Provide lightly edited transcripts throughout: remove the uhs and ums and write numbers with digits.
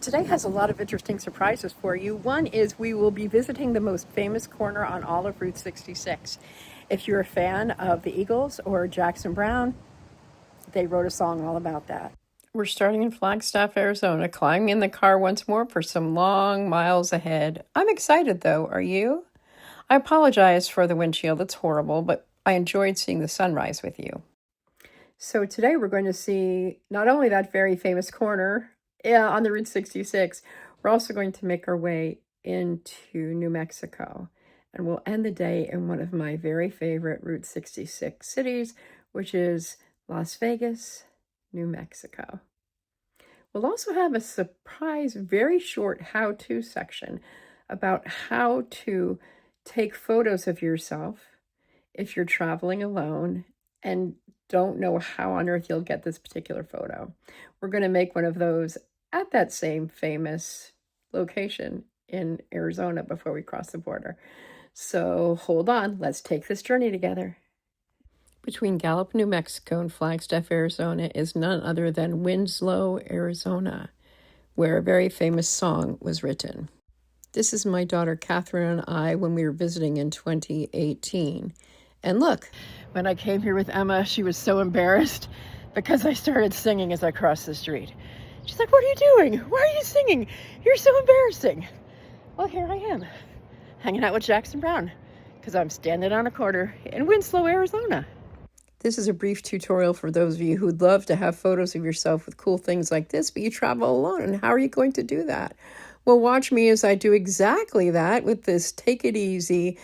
Today has a lot of interesting surprises for you. One is we will be visiting the most famous corner on all of Route 66. If you're a fan of the Eagles or Jackson Browne, they wrote a song all about that. We're starting in Flagstaff, Arizona, climbing in the car once more for some long miles ahead. I'm excited though, are you? I apologize for the windshield, it's horrible, but I enjoyed seeing the sunrise with you. So today we're going to see not only that very famous corner on the Route 66, we're also going to make our way into New Mexico. And we'll end the day in one of my very favorite Route 66 cities, which is Las Vegas, New Mexico. We'll also have a surprise, very short how-to section about how to take photos of yourself if you're traveling alone and don't know how on earth you'll get this particular photo. We're going to make one of those at that same famous location in Arizona before we cross the border. So hold on, let's take this journey together. Between Gallup, New Mexico and Flagstaff, Arizona is none other than Winslow, Arizona, where a very famous song was written. This is my daughter Catherine and I when we were visiting in 2018. And look, when I came here with Emma, she was so embarrassed because I started singing as I crossed the street. She's like, "What are you doing? Why are you singing? You're so embarrassing." Well, here I am, hanging out with Jackson Browne, because I'm standing on a corner in Winslow, Arizona. This is a brief tutorial for those of you who'd love to have photos of yourself with cool things like this, but you travel alone, and how are you going to do that? Well, watch me as I do exactly that with this Take It Easy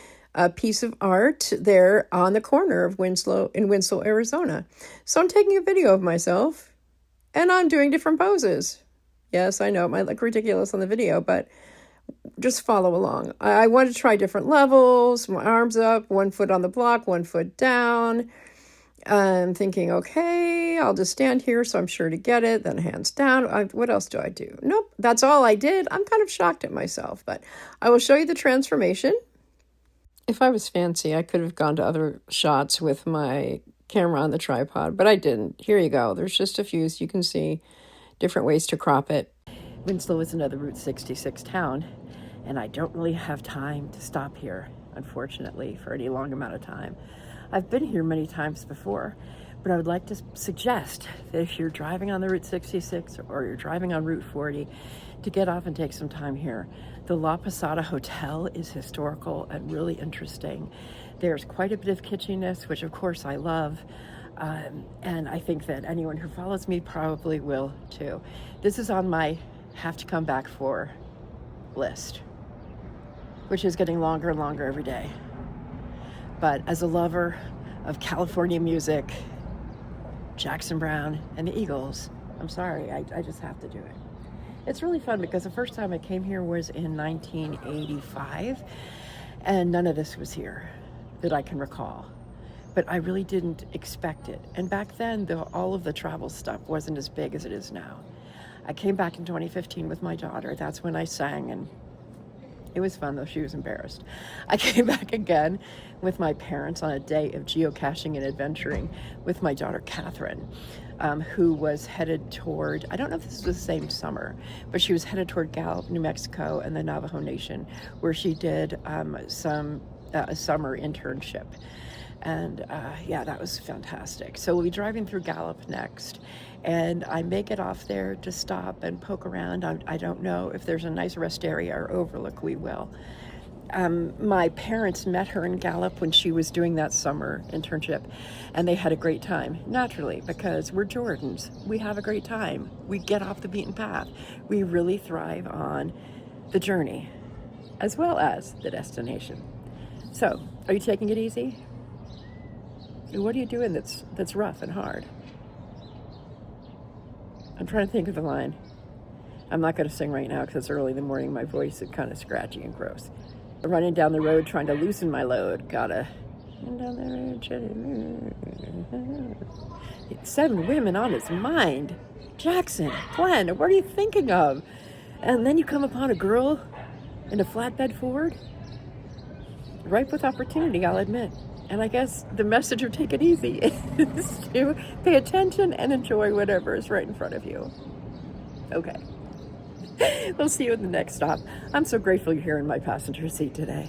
piece of art there on the corner of Winslow, Arizona. So I'm taking a video of myself, and I'm doing different poses. Yes, I know it might look ridiculous on the video, but just follow along. I want to try different levels, my arms up, 1 foot on the block, 1 foot down. I'm thinking, okay, I'll just stand here so I'm sure to get it, then hands down. What else do I do? Nope, that's all I did. I'm kind of shocked at myself, but I will show you the transformation. If I was fancy, I could have gone to other shots with my camera on the tripod, but I didn't. Here you go. There's just a few so you can see different ways to crop it. Winslow is another Route 66 town, and I don't really have time to stop here, unfortunately, for any long amount of time. I've been here many times before, but I would like to suggest that if you're driving on the Route 66 or you're driving on Route 40, to get off and take some time here. The Plaza Hotel is historical and really interesting. There's quite a bit of kitschiness, which of course I love, and I think that anyone who follows me probably will too. This is on my have to come back for list, which is getting longer and longer every day. But as a lover of California music, Jackson Browne, and the Eagles, I'm sorry, I just have to do it. It's really fun because the first time I came here was in 1985, and none of this was here that I can recall. But I really didn't expect it. And back then, all of the travel stuff wasn't as big as it is now. I came back in 2015 with my daughter. That's when I sang, and it was fun, though she was embarrassed. I came back again with my parents on a day of geocaching and adventuring with my daughter Catherine, who was headed toward, I don't know if this was the same summer, but she was headed toward Gallup, New Mexico, and the Navajo Nation, where she did a summer internship. And yeah, that was fantastic. So we'll be driving through Gallup next, and I may get off there to stop and poke around. I don't know if there's a nice rest area or overlook. We will. My parents met her in Gallup when she was doing that summer internship, and they had a great time, naturally, because we're Jordans. We have a great time. We get off the beaten path. We really thrive on the journey as well as the destination. So, are you taking it easy? What are you doing that's rough and hard? I'm trying to think of the line. I'm not going to sing right now because it's early in the morning. My voice is kind of scratchy and gross. I'm running down the road trying to loosen my load. Gotta run down the road. 7 women on his mind. Jackson, Glenn, what are you thinking of? And then you come upon a girl in a flatbed Ford. Ripe with opportunity, I'll admit. And I guess the message of Take It Easy is to pay attention and enjoy whatever is right in front of you. Okay. We'll see you in the next stop. I'm so grateful you're here in my passenger seat today.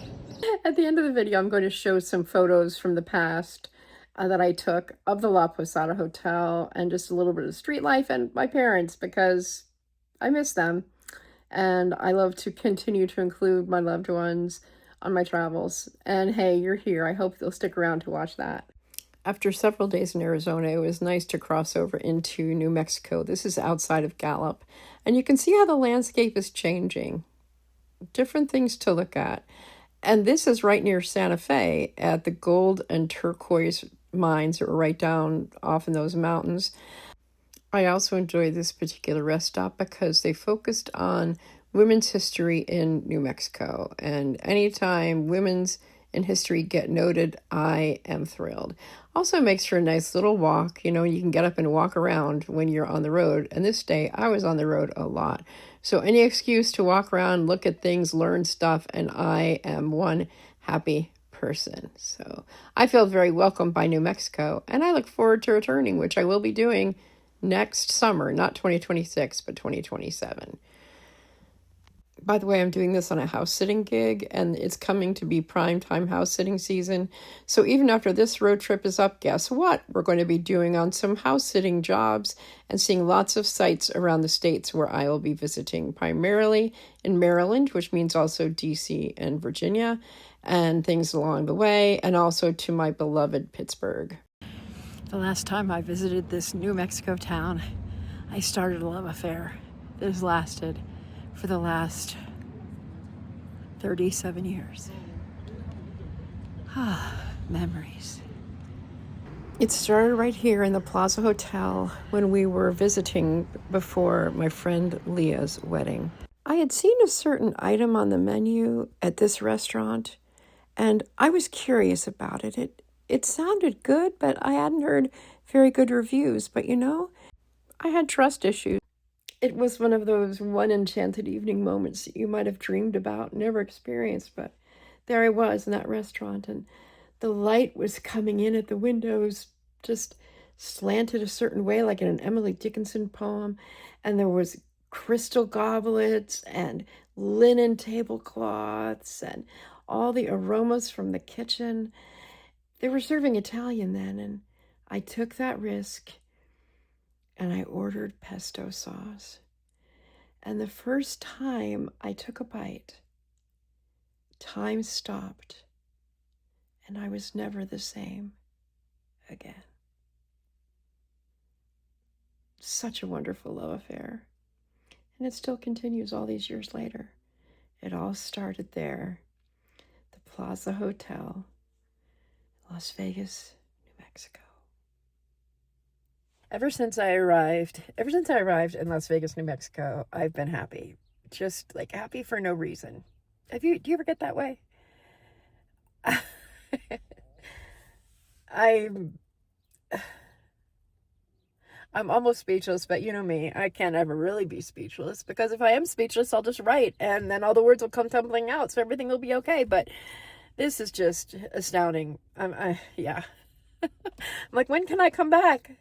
At the end of the video, I'm going to show some photos from the past that I took of the Plaza Hotel and just a little bit of street life and my parents, because I miss them. And I love to continue to include my loved ones on my travels. And hey, you're here. I hope you'll stick around to watch that. After several days in Arizona, it was nice to cross over into New Mexico. This is outside of Gallup. And you can see how the landscape is changing. Different things to look at. And this is right near Santa Fe at the gold and turquoise mines that were right down off in those mountains. I also enjoyed this particular rest stop because they focused on women's history in New Mexico. And anytime women's in history get noted, I am thrilled. Also makes for a nice little walk. You know, you can get up and walk around when you're on the road. And this day, I was on the road a lot. So any excuse to walk around, look at things, learn stuff, and I am one happy person. So I feel very welcomed by New Mexico, and I look forward to returning, which I will be doing next summer, not 2026, but 2027. By the way, I'm doing this on a house sitting gig, and it's coming to be prime time house sitting season. So even after this road trip is up, guess what? We're going to be doing on some house sitting jobs and seeing lots of sites around the states where I will be visiting, primarily in Maryland, which means also DC and Virginia, and things along the way, and also to my beloved Pittsburgh. The last time I visited this New Mexico town, I started a love affair that has lasted for the last 37 years. Memories. It started right here in the Plaza Hotel when we were visiting before my friend Leah's wedding. I had seen a certain item on the menu at this restaurant, and I was curious about it. It sounded good, but I hadn't heard very good reviews. But you know, I had trust issues. It was one of those one enchanted evening moments that you might have dreamed about, never experienced, but there I was in that restaurant, and the light was coming in at the windows, just slanted a certain way, like in an Emily Dickinson poem, and there was crystal goblets and linen tablecloths and all the aromas from the kitchen. They were serving Italian then, and I took that risk and I ordered pesto sauce. And the first time I took a bite, time stopped, and I was never the same again. Such a wonderful love affair. And it still continues all these years later. It all started there, the Plaza Hotel, Las Vegas, New Mexico. Ever since I arrived in Las Vegas, New Mexico, I've been happy. Just like happy for no reason. Do you ever get that way? I'm almost speechless, but you know me, I can't ever really be speechless, because if I am speechless, I'll just write and then all the words will come tumbling out, so everything will be okay. But this is just astounding. Yeah. I'm like, when can I come back?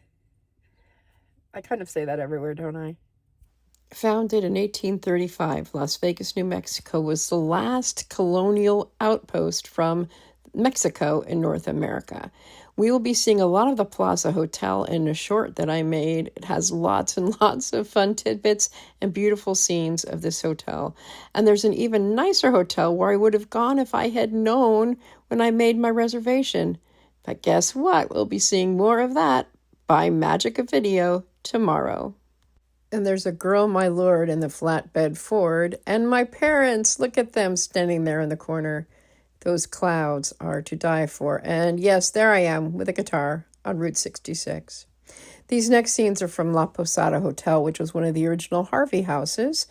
I kind of say that everywhere, don't I? Founded in 1835, Las Vegas, New Mexico was the last colonial outpost from Mexico in North America. We will be seeing a lot of the Plaza Hotel in a short that I made. It has lots and lots of fun tidbits and beautiful scenes of this hotel. And there's an even nicer hotel where I would have gone if I had known when I made my reservation. But guess what? We'll be seeing more of that by magic of video tomorrow. And there's a girl, my lord, in the flatbed Ford, and my parents, look at them standing there in the corner. Those clouds are to die for. And yes, there I am with a guitar on Route 66. These next scenes are from La Posada Hotel, which was one of the original Harvey houses.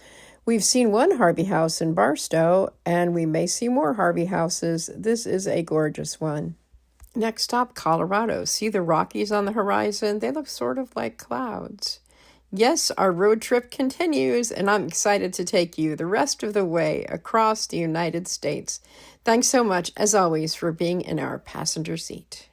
We've seen one Harvey house in Barstow, and we may see more Harvey houses. This is a gorgeous one. Next stop, Colorado. See the Rockies on the horizon? They look sort of like clouds. Yes, our road trip continues, and I'm excited to take you the rest of the way across the United States. Thanks so much, as always, for being in our passenger seat.